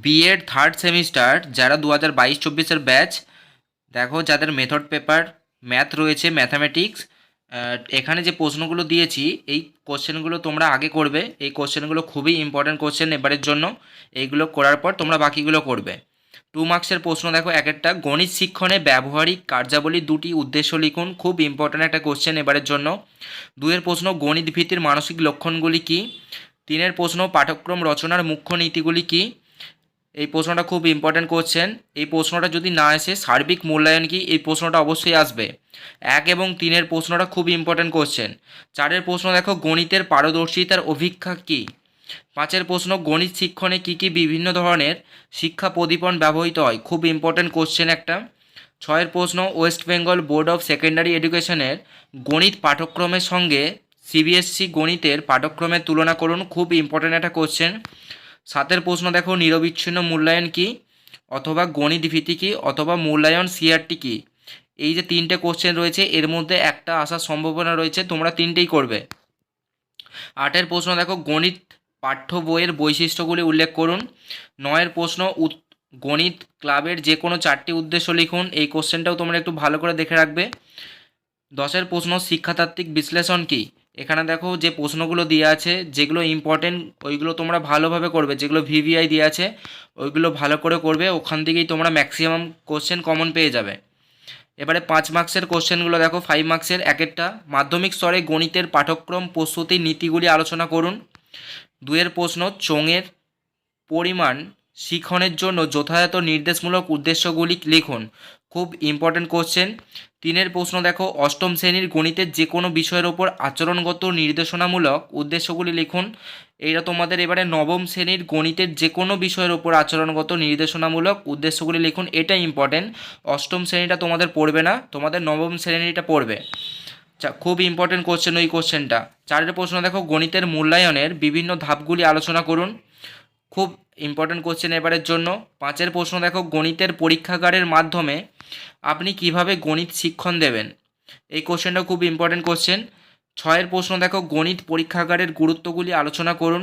B Ed third semester যারা 2022-24 batch, দেখো যাদের মেথড পেপার ম্যাথ রয়েছে, ম্যাথামেটিক্স, এখানে যে প্রশ্নগুলো দিয়েছি এই কোশ্চেনগুলো তোমরা আগে করবে। এই কোশ্চেনগুলো খুবই ইম্পর্ট্যান্ট কোশ্চেন এবারের জন্য। এইগুলো করার পর তোমরা বাকিগুলো করবে। 2 মার্কসের প্রশ্ন দেখো, এক একটা গণিত শিক্ষণে ব্যবহারিক কার্যাবলী দুটি উদ্দেশ্য লিখুন। খুব ইম্পর্ট্যান্ট একটা কোশ্চেন এবারের জন্য। 2-এর প্রশ্ন গণিত ভিত্তির মানসিক লক্ষণগুলি কী। 3-এর প্রশ্ন পাঠ্যক্রম রচনার মুখ্য নীতিগুলি কী। এই প্রশ্নটা খুব ইম্পর্ট্যান্ট কোশ্চেন। এই প্রশ্নটা যদি না আসে সার্বিক মূল্যায়ন কি, এই প্রশ্নটা অবশ্যই আসবে। 1 এবং 3-এর প্রশ্নটা খুব ইম্পর্ট্যান্ট কোশ্চেন। 4-এর প্রশ্ন দেখো গণিতের পারদর্শিতার অভিক্ষা কী। 5-এর প্রশ্ন গণিত শিক্ষণে কী কী বিভিন্ন ধরনের শিক্ষা প্রদীপন ব্যবহৃত হয়। খুব ইম্পর্ট্যান্ট কোশ্চেন একটা। 6-এর প্রশ্ন West Bengal board of secondary এডুকেশনের গণিত পাঠ্যক্রমের সঙ্গে সিবিএসসি গণিতের পাঠ্যক্রমের তুলনা করুন। খুব ইম্পর্ট্যান্ট একটা কোশ্চেন। 7-এর প্রশ্ন দেখো নিরবিচ্ছিন্ন মূল্যায়ন কী, অথবা গণিত ভীতি কী, অথবা মূল্যায়ন সিআরটি কী। এই যে 3টে কোশ্চেন রয়েছে এর মধ্যে একটা আসার সম্ভাবনা রয়েছে, তোমরা 3টেই করবে। 8-এর প্রশ্ন দেখো গণিত পাঠ্য বইয়ের বৈশিষ্ট্যগুলি উল্লেখ করুন। 9-এর প্রশ্ন গণিত ক্লাবের যে কোনো 4টি উদ্দেশ্য লিখুন। এই কোশ্চেনটাও তোমরা একটু ভালো করে দেখে রাখবে। 10-এর প্রশ্ন শিক্ষাতাত্ত্বিক বিশ্লেষণ কী। এখানে দেখো যে প্রশ্নগুলো দেওয়া আছে যেগুলো ইম্পর্টেন্ট ওইগুলো তোমরা ভালোভাবে করবে, যেগুলো ভিভিআই দেওয়া আছে ওইগুলো ভালো করে করবে, ওখান থেকেই তোমরা ম্যাক্সিমাম কোশ্চেন কমন পেয়ে যাবে। এবারে 5 মার্কসের কোশ্চেনগুলো দেখো, 5 মার্কসের এক একটা মাধ্যমিক স্তরে গণিতের পাঠ্যক্রম প্রস্তুতির নীতিগুলি আলোচনা করুন। 2-এর প্রশ্ন চোঙের পরিমাণ শিখনের জন্য যথাযথ নির্দেশমূলক উদ্দেশ্যগুলি লিখুন। খুব ইম্পর্ট্যান্ট কোশ্চেন। 3-এর প্রশ্ন দেখো অষ্টম শ্রেণীর গণিতের যে কোনো বিষয়ের ওপর আচরণগত নির্দেশনামূলক উদ্দেশ্যগুলি লিখুন। এইটা তোমাদের এবারে নবম শ্রেণীর গণিতের যে কোনো বিষয়ের ওপর আচরণগত নির্দেশনামূলক উদ্দেশ্যগুলি লিখুন। এটা ইম্পর্টেন্ট। অষ্টম শ্রেণীটা তোমাদের পড়বে না, তোমাদের নবম শ্রেণীটা পড়বে। খুব ইম্পর্টেন্ট কোশ্চেন ওই কোশ্চেনটা। 4-এর প্রশ্ন দেখো গণিতের মূল্যায়নের বিভিন্ন ধাপগুলি আলোচনা করুন। খুব ইম্পর্টেন্ট কোশ্চেন এবারের জন্য। 5-এর প্রশ্ন দেখো গণিতের পরীক্ষাগারের মাধ্যমে আপনি কিভাবে গণিত শিক্ষণ দেবেন। এই কোশ্চেনটা খুব ইম্পর্টেন্ট কোশ্চেন। 6-এর প্রশ্ন দেখো গণিত পরীক্ষাগারের গুরুত্বগুলি আলোচনা করুন।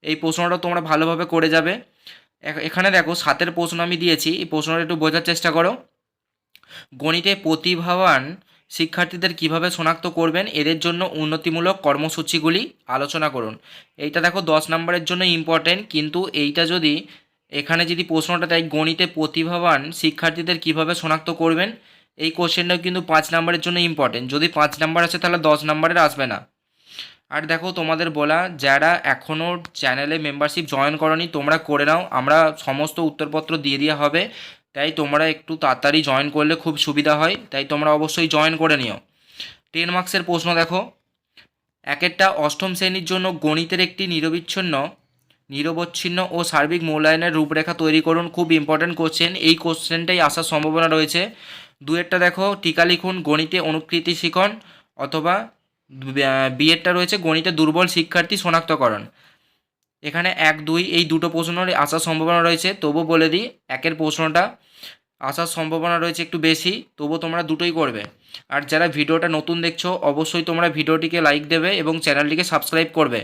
এই প্রশ্নটা তোমরা ভালোভাবে করে যাবে। এখানে দেখো 7-এর প্রশ্ন আমি দিয়েছি, এই প্রশ্নটা একটু বোঝার চেষ্টা করো। গণিতে প্রতিভাবান শিক্ষার্থীদের কিভাবে শনাক্ত করবেন, এদের জন্য উন্নতিমূলক কর্মসূচিগুলি আলোচনা করুন। এইটা দেখো 10 নম্বরের জন্য ইম্পর্টেন্ট, কিন্তু এইটা যদি এখানে যদি প্রশ্নটা দেয় গণিতে প্রতিভাবান শিক্ষার্থীদের কিভাবে শনাক্ত করবেন, এই কোশ্চেনটাও কিন্তু 5 নম্বরের জন্য ইম্পর্টেন্ট। যদি 5 নম্বর আসে তাহলে 10 নম্বরের আসবে না। আর দেখো তোমাদের বলা, যারা এখনও চ্যানেলে মেম্বারশিপ জয়েন করনি তোমরা করে নাও, আমরা সমস্ত উত্তরপত্র দিয়ে দেওয়া হবে, তাই তোমরা একটু তাড়াতাড়ি জয়েন করলে খুব সুবিধা হয়, তাই তোমরা অবশ্যই জয়েন করে নিও। 10 মার্কসের প্রশ্ন দেখো, এক একটা অষ্টম শ্রেণীর জন্য গণিতের একটি নিরবচ্ছিন্ন ও সার্বিক মূল্যায়নের রূপরেখা তৈরি করুন। খুব ইম্পর্ট্যান্ট কোশ্চেন, এই কোশ্চেনটাই আসার সম্ভাবনা রয়েছে। 2-এরটা দেখো টিকা লিখুন গণিতে অনুকৃতি শিখন, অথবা বিএডটা রয়েছে গণিতে দুর্বল শিক্ষার্থী শনাক্তকরণ। এখানে 1-2 এই দুটো প্রশ্নের আসার সম্ভাবনা রয়েছে, তবু বলে দিই 1-এর প্রশ্নটা আসার সম্ভাবনা রয়েছে একটু বেশি, তবু তোমরা দুটোই করবে। আর যারা ভিডিওটা নতুন দেখছো অবশ্যই তোমরা ভিডিওটিকে লাইক দেবে এবং চ্যানেলটিকে সাবস্ক্রাইব করবে।